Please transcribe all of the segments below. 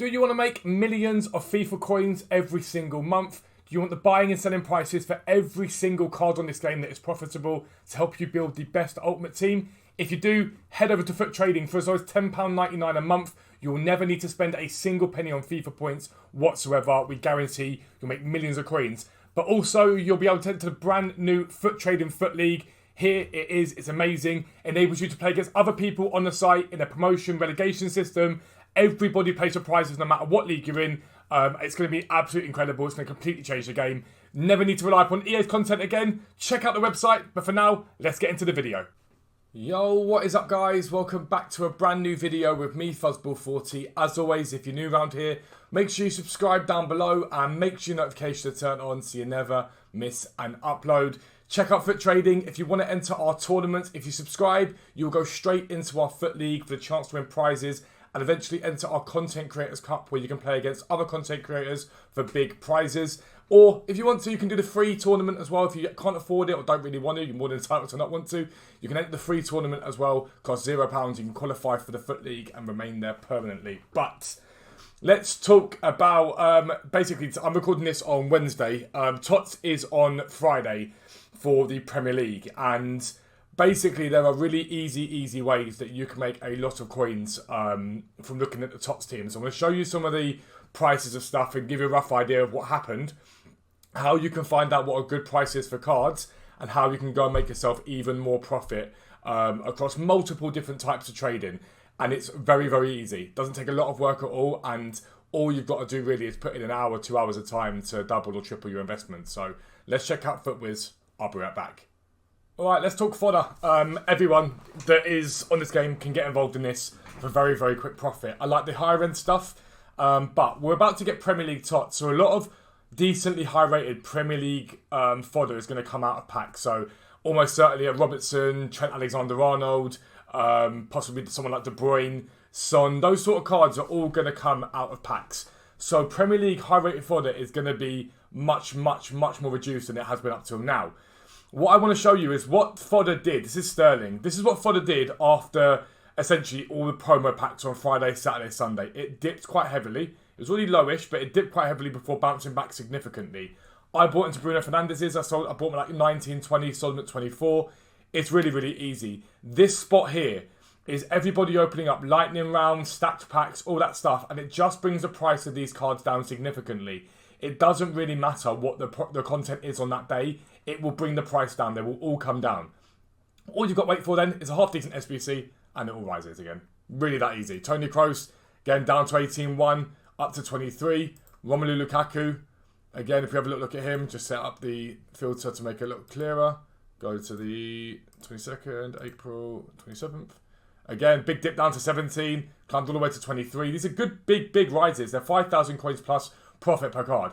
Do you want to make millions of FIFA coins every single month? Do you want the buying and selling prices for every single card on this game that is profitable to help you build the best ultimate team? If you do, head over to Foot Trading. For as low as £10.99 a month, you'll never need to spend a single penny on FIFA points whatsoever. We guarantee you'll make millions of coins. But also, you'll be able to enter the brand new Foot Trading Foot League. Here it is, it's amazing. Enables you to play against other people on the site in a promotion relegation system. Everybody plays for prizes no matter what league you're in. It's going to be absolutely incredible. It's going to completely change the game. Never need to rely upon EA's content again. Check out the website. But for now, let's get into the video. Yo, what is up guys? Welcome back to a brand new video with me, Fuzzball40. As always, if you're new around here, make sure you subscribe down below and make sure your notifications are turned on so you never miss an upload. Check out Foot Trading. If you want to enter our tournament, if you subscribe, you'll go straight into our Foot League for the chance to win prizes and eventually enter our Content Creators Cup where you can play against other content creators for big prizes. Or if you want to, you can do the free tournament as well. If you can't afford it or don't really want to, you're more than entitled to not want to. You can enter the free tournament as well. Costs £0. You can qualify for the Foot League and remain there permanently. But let's talk about, basically, I'm recording this on Wednesday. Tots is on Friday for the Premier League. And basically, there are really easy ways that you can make a lot of coins from looking at the Tots teams. I'm going to show you some of the prices of stuff and give you a rough idea of what happened, how you can find out what a good price is for cards, and how you can go and make yourself even more profit across multiple different types of trading. And it's very easy. It doesn't take a lot of work at all, and all you've got to do really is put in an hour, 2 hours of time to double or triple your investment. So let's check out FootWiz. I'll be right back. Alright, let's talk fodder. Everyone that is on this game can get involved in this for very quick profit. I like the higher end stuff, but we're about to get Premier League Tots, so a lot of decently high rated Premier League fodder is going to come out of packs. So almost certainly a Robertson, Trent Alexander-Arnold, possibly someone like De Bruyne, Son. Those sort of cards are all going to come out of packs. So Premier League high rated fodder is going to be much more reduced than it has been up till now. What I want to show you is what Fodder did. This is Sterling. This is what Fodder did after essentially all the promo packs on Friday, Saturday, Sunday. It dipped quite heavily. It was really lowish, but it dipped quite heavily before bouncing back significantly. I bought into Bruno Fernandes's. I bought like 19, 20, sold them at 24. It's really easy. This spot here is everybody opening up lightning rounds, stacked packs, all that stuff, and it just brings the price of these cards down significantly. It doesn't really matter what the content is on that day. It will bring the price down. They will all come down. All you've got to wait for then is a half-decent SBC, and it all rises again. Really that easy. Toni Kroos, again, down to 18-1, up to 23. Romelu Lukaku, again, if you have a look at him, just set up the filter to make it look clearer. Go to the 22nd, April 27th. Again, big dip down to 17, climbed all the way to 23. These are good, big rises. They're 5,000 coins plus profit per card.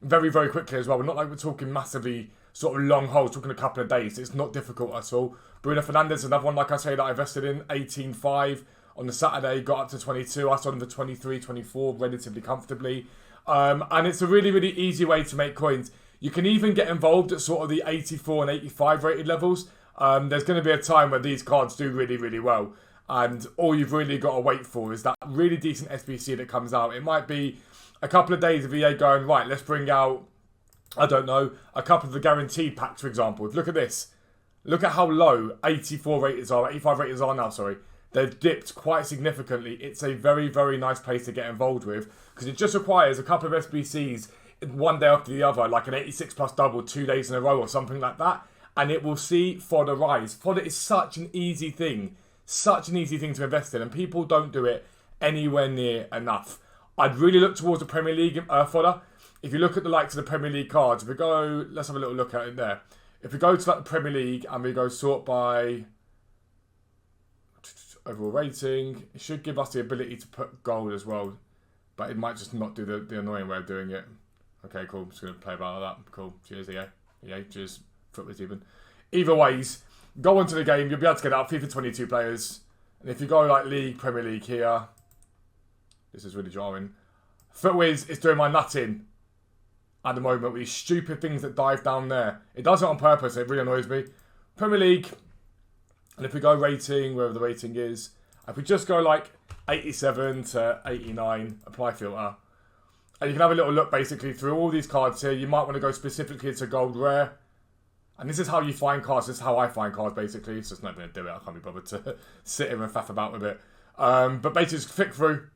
Very quickly as well. We're not like we're talking massively sort of long holds, talking a couple of days. It's not difficult at all. Bruno Fernandes, another one, like I say, that I invested in, 18.5 on the Saturday, got up to 22. I sold him for 23, 24, relatively comfortably. And it's a really easy way to make coins. You can even get involved at sort of the 84 and 85 rated levels. There's going to be a time where these cards do really well. And all you've really got to wait for is that really decent SBC that comes out. It might be a couple of days of EA going, right, let's bring out, I don't know, a couple of the guaranteed packs, for example. Look at this. Look at how low 84 raters are, 85 raters are now, sorry. They've dipped quite significantly. It's a very nice place to get involved with because it just requires a couple of SBCs one day after the other, like an 86 plus double 2 days in a row or something like that, and it will see fodder rise. Fodder is such an easy thing to invest in, and people don't do it anywhere near enough. I'd really look towards the Premier League fodder. If you look at the likes of the Premier League cards, if we go, let's have a little look at it there. If we go to like the Premier League and we go sort by overall rating, it should give us the ability to put gold as well, but it might just not do the annoying way of doing it. Okay, cool. I'm just going to play about that. Cool. Cheers, EA. Cheers. FootWiz even. Either ways, go onto the game. You'll be able to get out FIFA 22 players. And if you go like League, Premier League here, this is really jarring. FootWiz is doing my nutting at the moment with these stupid things that dive down there. It does it on purpose. It really annoys me. Premier League. And if we go rating, wherever the rating is, if we just go like 87 to 89, apply filter. And you can have a little look basically through all these cards here. You might want to go specifically to gold rare. And this is how you find cards. This is how I find cards basically. It's just not going to do it. I can't be bothered to sit here and faff about with it. But basically just flick through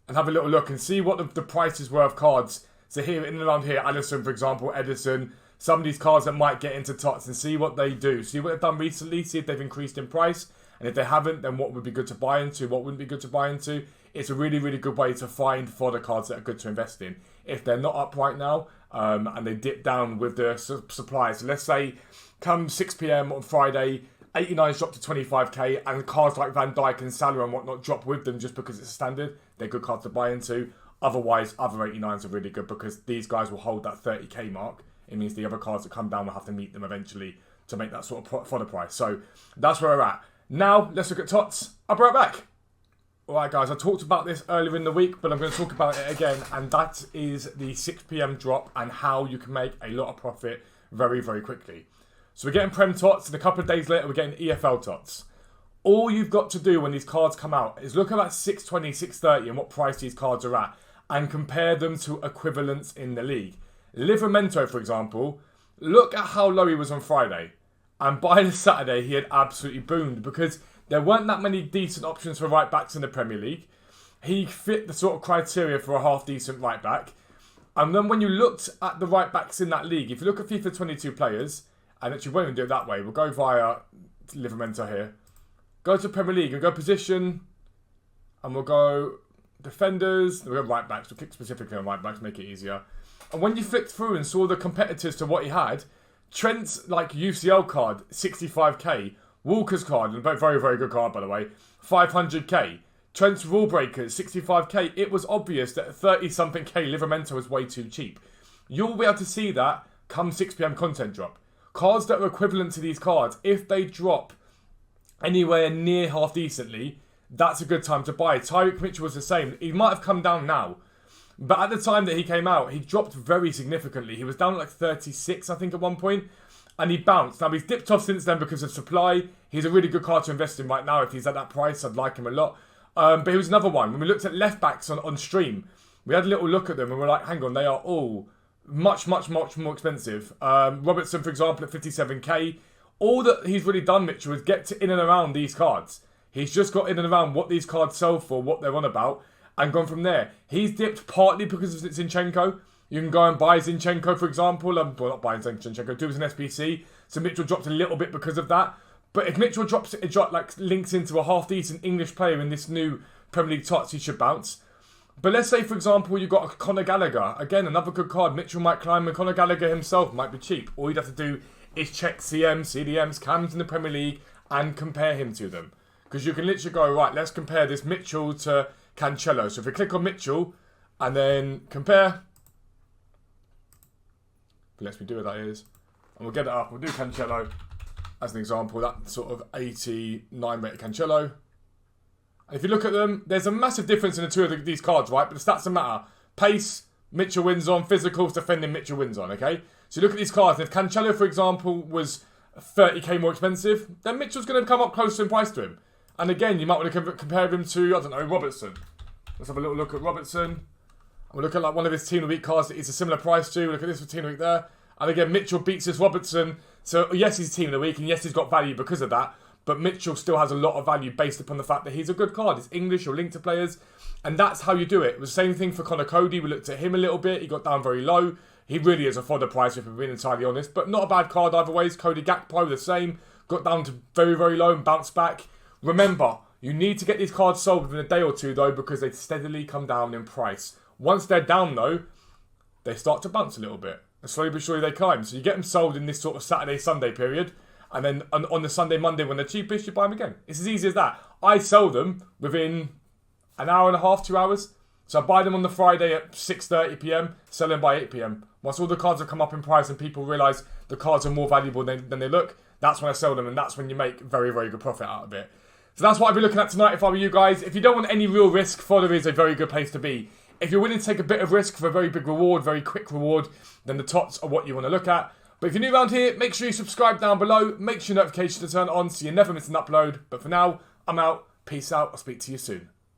and have a little look and see what the prices were of cards. So here, in and around here, Allison, for example, Edison, some of these cards that might get into Tots, and see what they do. See what they've done recently, see if they've increased in price. And if they haven't, then what would be good to buy into, what wouldn't be good to buy into. It's a really, really good way to find fodder cards that are good to invest in. If they're not up right now, and they dip down with the supply. So let's say, come 6 p.m. on Friday, 89's dropped to 25k, and cards like Van Dijk and Salah and whatnot drop with them just because it's a standard. They're good cards to buy into. Otherwise, other 89s are really good because these guys will hold that 30k mark. It means the other cards that come down will have to meet them eventually to make that sort of fodder price. So that's where we're at. Now, let's look at Tots. I'll be right back. Alright guys, I talked about this earlier in the week, but I'm going to talk about it again, and that is the 6 p.m. drop and how you can make a lot of profit very, very quickly. So we're getting Prem Tots, and a couple of days later we're getting EFL Tots. All you've got to do when these cards come out is look at that 620, 630 and what price these cards are at, and compare them to equivalents in the league. Livramento, for example, look at how low he was on Friday. And by the Saturday, he had absolutely boomed because there weren't that many decent options for right backs in the Premier League. He fit the sort of criteria for a half-decent right back. And then when you looked at the right backs in that league, if you look at FIFA 22 players, and actually we won't even do it that way, we'll go via Livramento here. Go to Premier League and go position, and we'll go defenders, we'll go right backs, we'll click specifically on right backs, make it easier. And when you flicked through and saw the competitors to what he had, Trent's like UCL card, 65k. Walker's card, and a very, very good card by the way, 500k. Trent's Rule Breakers, 65k. It was obvious that 30-something k Livramento was way too cheap. You'll be able to see that come 6 p.m. content drop. Cards that are equivalent to these cards, if they drop anywhere near half decently, that's a good time to buy. Tyreek Mitchell was the same. He might have come down now, but at the time that he came out, he dropped very significantly. He was down at like 36, I think, at one point. And he bounced. Now, he's dipped off since then because of supply. He's a really good card to invest in right now. If he's at that price, I'd like him a lot. But he was another one. When we looked at left backs on stream, we had a little look at them and we're like, hang on, they are all much, much, much more expensive. Robertson, for example, at 57k. All that he's really done, Mitchell, is get to in and around these cards. He's just got in and around what these cards sell for, what they're on about, and gone from there. He's dipped partly because of Zinchenko. You can go and buy Zinchenko, for example. Well, not buying Zinchenko, do as an SBC. So Mitchell dropped a little bit because of that. But if Mitchell links into a half-decent English player in this new Premier League Tots, he should bounce. But let's say, for example, you've got a Conor Gallagher. Again, another good card. Mitchell might climb, and Conor Gallagher himself might be cheap. All you'd have to do is check CMs, CDMs, CAMs in the Premier League and compare him to them. Because you can literally go, right, let's compare this Mitchell to Cancelo. So if we click on Mitchell and then compare... Lets me do what that is. And we'll get it up. We'll do Cancelo as an example. That sort of 89 rated Cancelo. And if you look at them, there's a massive difference in the two of these cards, right? But the stats don't matter. Pace, Mitchell wins on. Physicals, defending, Mitchell wins on, okay? So you look at these cards. And if Cancelo, for example, was 30k more expensive, then Mitchell's going to come up closer in price to him. And again, you might want to compare him to, I don't know, Robertson. Let's have a little look at Robertson. We'll look at like one of his Team of the Week cards that is a similar price to. Look at this for Team of the Week there. And again, Mitchell beats this Robertson. So yes, he's Team of the Week, and yes, he's got value because of that. But Mitchell still has a lot of value based upon the fact that he's a good card. It's English, you're linked to players. And that's how you do it. It was the same thing for Connor Cody. We looked at him a little bit. He got down very low. He really is a fodder price, if we're being entirely honest. But not a bad card either ways. Cody Gakpo, the same. Got down to very, very low and bounced back. Remember, you need to get these cards sold within a day or two, though, because they steadily come down in price. Once they're down, though, they start to bounce a little bit. And slowly but surely they climb. So you get them sold in this sort of Saturday, Sunday period. And then on the Sunday, Monday, when they're cheapest, you buy them again. It's as easy as that. I sell them within an hour and a half, 2 hours. So I buy them on the Friday at 6:30 p.m, sell them by 8 p.m. Once all the cards have come up in price and people realise the cards are more valuable than they look, that's when I sell them. And that's when you make very, very good profit out of it. So that's what I'll be looking at tonight if I were you guys. If you don't want any real risk, Fodder is a very good place to be. If you're willing to take a bit of risk for a very big reward, very quick reward, then the Tots are what you want to look at. But if you're new around here, make sure you subscribe down below. Make sure your notifications are turned on so you never miss an upload. But for now, I'm out. Peace out. I'll speak to you soon.